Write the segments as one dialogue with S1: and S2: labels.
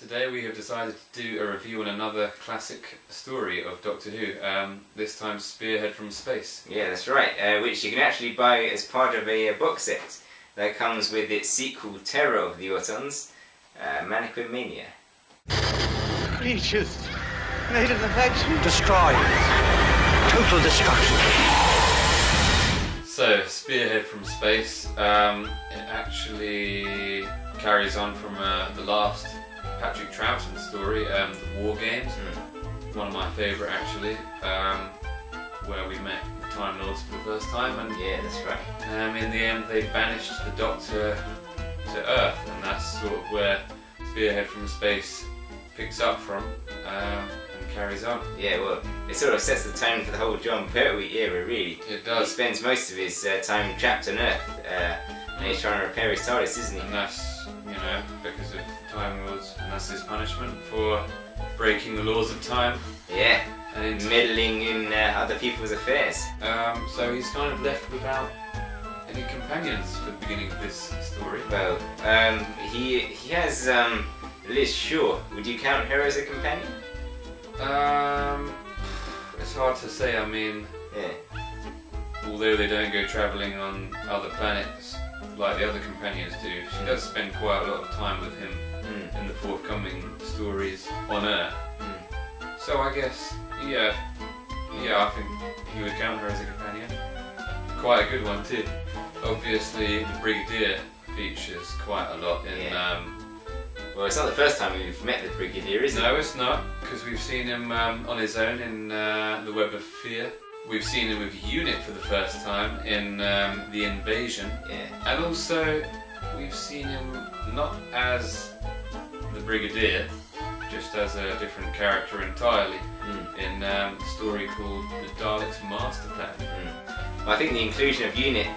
S1: today we have decided to do a review on another classic story of Doctor Who, this time Spearhead from Space.
S2: Yeah, that's right, which you can actually buy as part of a box set that comes with its sequel, Terror of the Autons, Mannequin Mania.
S3: Creatures made in affection. Destroyed. Total destruction.
S1: So, Spearhead from Space, it actually carries on from the last Patrick Troughton story, the War Games. One of my favourite actually, where we met the Time Lords for the first time. And
S2: yeah, that's right.
S1: In the end they banished the Doctor to Earth, and that's sort of where Spearhead from Space picks up from and carries on.
S2: Yeah, well, it sort of sets the tone for the whole Jon Pertwee era, really.
S1: It does.
S2: He spends most of his time trapped on Earth, and he's trying to repair his TARDIS, isn't he?
S1: And that's, you know, because of Time Lords, and that's his punishment for breaking the laws of time.
S2: Yeah,
S1: and
S2: meddling in other people's affairs.
S1: So he's kind of left without any companions for the beginning of this story.
S2: Well, he has Liz Shaw. Would you count her as a companion?
S1: It's hard to say. I mean,
S2: yeah.
S1: Although they don't go travelling on other planets like the other companions do, she does spend quite a lot of time with him in the forthcoming stories on Earth. So I guess, yeah, I think he would count her as a companion. Quite a good one too. Obviously, the Brigadier features quite a lot in.
S2: Well, it's not the first time we've met the Brigadier, is it?
S1: No, it's not, because we've seen him on his own in The Web of Fear. We've seen him with Unit for the first time in The Invasion.
S2: Yeah.
S1: And also, we've seen him not as the Brigadier, just as a different character entirely, in a story called The Daleks' Master Plan.
S2: Well, I think the inclusion of Unit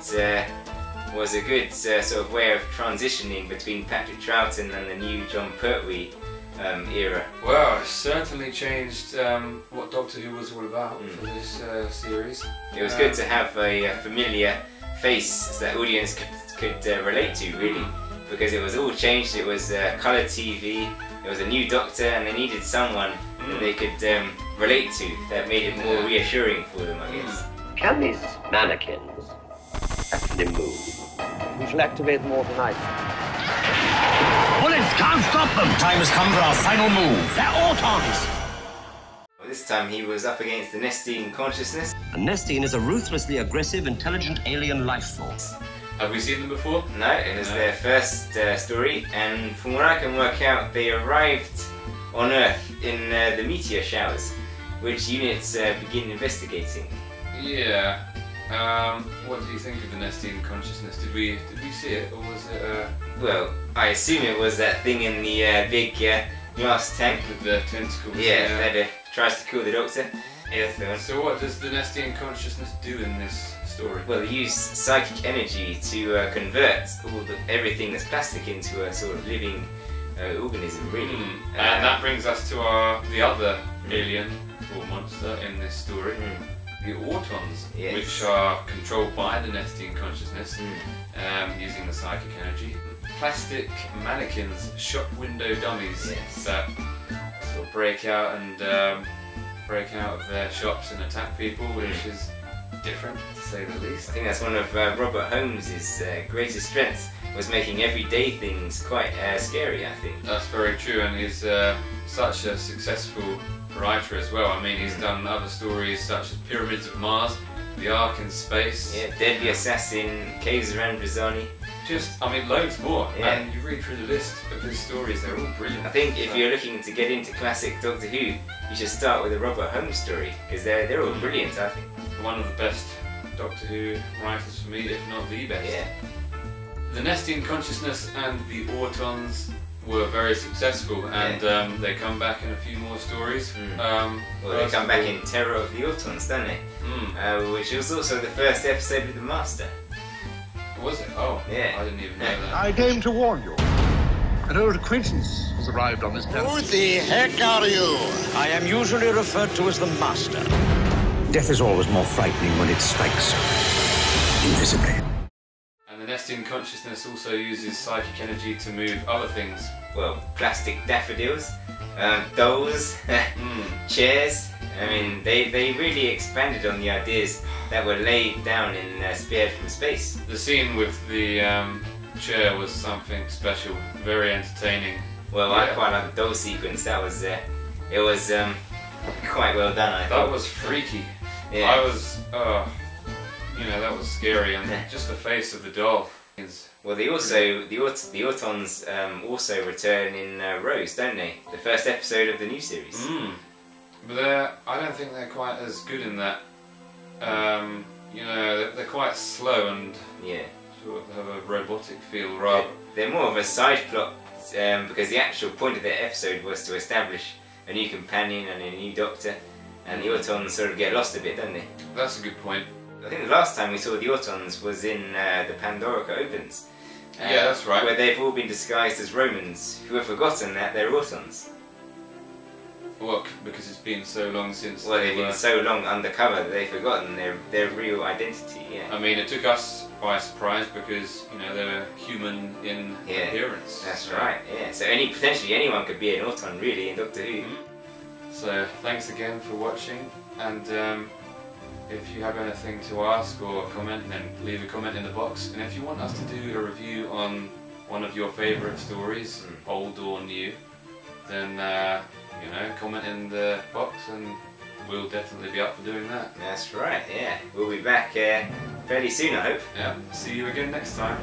S2: was a good sort of way of transitioning between Patrick Troughton and the new Jon Pertwee era.
S1: Well, it certainly changed what Doctor Who was all about for this series.
S2: It was good to have a familiar face that audience could relate to, really, because it was all changed. It was colour TV, it was a new Doctor, and they needed someone that they could relate to, that made it more reassuring for them, I guess.
S4: Can these mannequins actually move?
S3: We shall activate them all tonight.
S4: Bullets can't stop them! Time has come for our final move. They're Autons!
S2: Well, this time he was up against the Nestine consciousness.
S4: A Nestine is a ruthlessly aggressive, intelligent alien life force.
S1: Have we seen them before?
S2: No, it was their first story, and from what I can work out, they arrived on Earth in the meteor showers, which units begin investigating.
S1: Yeah. What do you think of the Nestine consciousness? Did we see it, or was it?
S2: Well, I assume it was that thing in the big glass tank
S1: with the tentacles.
S2: Yeah, that tries to kill the Doctor. Yeah, that's the one.
S1: So what does the Nestine consciousness do in this story?
S2: Well, they use psychic energy to convert everything that's plastic into a sort of living organism, really.
S1: And that brings us to the other alien or monster in this story. The Autons, which are controlled by the Nestine consciousness, using the psychic energy. Plastic mannequins, shop window dummies that sort of break out of their shops and attack people, which is different, to say the least.
S2: I think that's one of Robert Holmes' greatest strengths, was making everyday things quite scary, I think.
S1: That's very true, and he's such a successful writer as well. I mean, he's done other stories such as Pyramids of Mars, The Ark in Space.
S2: Yeah, Deadly Assassin, Caves around Rizani.
S1: Just, I mean, loads more. And you read through the list of his stories, they're all brilliant.
S2: I think if you're looking to get into classic Doctor Who, you should start with a Robert Holmes story, because they're all brilliant, I think.
S1: One of the best Doctor Who writers for me, if not the best.
S2: Yeah.
S1: The Nestine consciousness and the Autons were very successful, and they come back in a few more stories.
S2: Well, they come back in Terror of the Autons, don't they? Which was also the first episode with the Master.
S1: Was it? Oh,
S2: yeah.
S1: I didn't even know that.
S3: I came to warn you. An old acquaintance has arrived on this planet.
S5: Who the heck are you?
S3: I am usually referred to as the Master.
S4: Death is always more frightening when it strikes invisibly.
S1: And the nesting consciousness also uses psychic energy to move other things.
S2: Well, plastic daffodils, dolls, chairs. I mean, they really expanded on the ideas that were laid down in Spearhead from Space.
S1: The scene with the chair was something special, very entertaining.
S2: Well, yeah. I quite like the doll sequence. That was, it was quite well done, I thought.
S1: That was freaky.
S2: Yeah.
S1: I was, you know, that was scary, and just the face of the doll is...
S2: Well, the Autons also return in Rose, don't they? The first episode of the new series.
S1: But I don't think they're quite as good in that. You know, they're quite slow and sort of have a robotic feel rather.
S2: They're more of a side plot because the actual point of the episode was to establish a new companion and a new doctor, and the Autons sort of get lost a bit, don't they?
S1: That's a good point.
S2: I think the last time we saw the Autons was in the Pandorica Opens.
S1: Yeah, that's right.
S2: Where they've all been disguised as Romans who have forgotten that they're Autons.
S1: Well, because it's been so long since.
S2: Well, they've been so long undercover that they've forgotten their real identity. Yeah.
S1: I mean, it took us by surprise because you know they were human in appearance.
S2: That's right. Yeah. So potentially anyone could be an Auton really in Doctor Who.
S1: So thanks again for watching, and if you have anything to ask or comment, then leave a comment in the box. And if you want us to do a review on one of your favourite stories, old or new, then you know, comment in the box and we'll definitely be up for doing that.
S2: That's right, yeah. We'll be back fairly soon, I hope.
S1: Yeah, see you again next time.